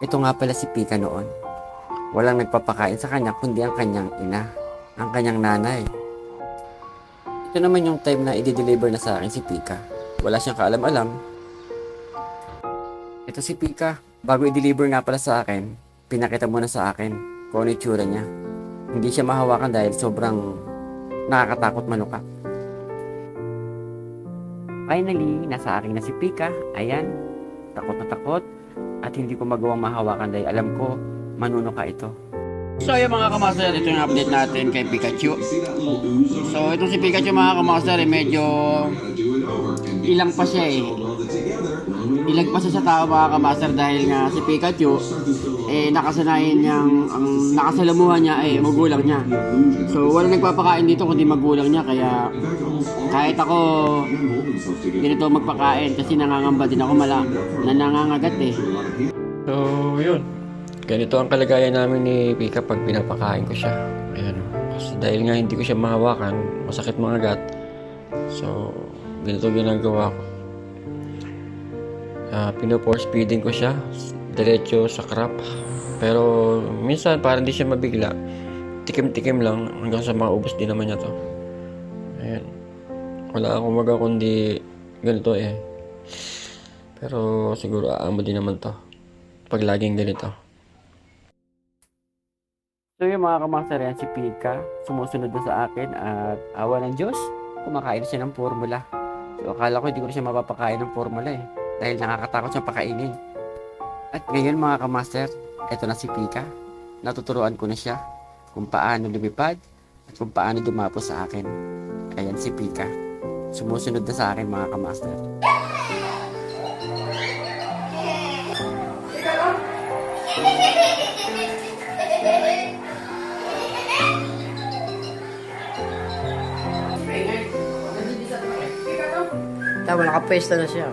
Ito nga pala si Pika noon. Walang nagpapakain sa kanya kundi ang kanyang ina, ang kanyang nanay. Ito naman yung time na i-deliver na sa akin si Pika. Wala siyang kaalam-alam. Ito si Pika, bago i-deliver nga pala sa akin, pinakita muna sa akin kung ano yung tsura niya. Hindi siya mahawakan dahil sobrang nakakatakot manuka. Finally, nasa akin na si Pika. Ayan, takot na takot. At hindi ko magawang mahawakan dahil alam ko, manunuka ito. So yung mga kamaster, ito yung update natin kay Pikachu. So itong si Pikachu mga kamaster, medyo ilang pa siya eh. Ilag pa siya sa tao mga kamaster dahil nga si Pikachu nakasanayan niyang, ang nakasalamuhan niya magulang niya. So wala nagpapakain dito kundi magulang niya, kaya kahit ako ganito magpakain kasi nangangamba din ako nangangagat eh. So yun, ganito ang kalagayan namin ni Pika pag pinapakain ko siya. Ayan. Kasi dahil nga hindi ko siya mahawakan, masakit mangagat. So ganito ginagawa ko. Pino-force feeding ko siya diretso sa crop. Pero minsan parang hindi siya mabigla. Tikim-tikim lang hanggang sa maubos din naman niya to. Ayan. Wala akong maga kundi ganito eh. Pero siguro aamo din naman to pag laging ganito. So yung mga kamaster, yan si Pika, sumusunod na sa akin at awa ng Diyos, kumakain siya ng formula. So akala ko hindi ko na siya mapapakain ng formula eh, dahil nakakatakot siyang pakainin. At ngayon mga kamaster, eto na si Pika. Natuturuan ko na siya kung paano lumipad at kung paano dumapo sa akin. Ayan si Pika, sumusunod na sa akin mga kamaster. Tama, nakapwesto na siya.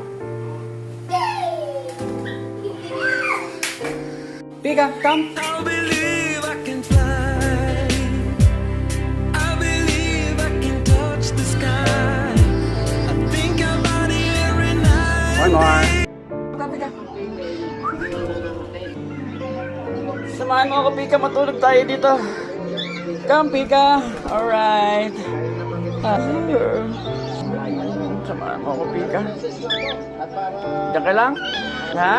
Pika, come! I believe I can fly. I believe I can touch the sky. I think about it every night. One more! Samahan mo ako, Pika, matulog tayo dito. Come, Pika! Alright! Samahan mo ako, Pika. Diyan ka lang? Ha?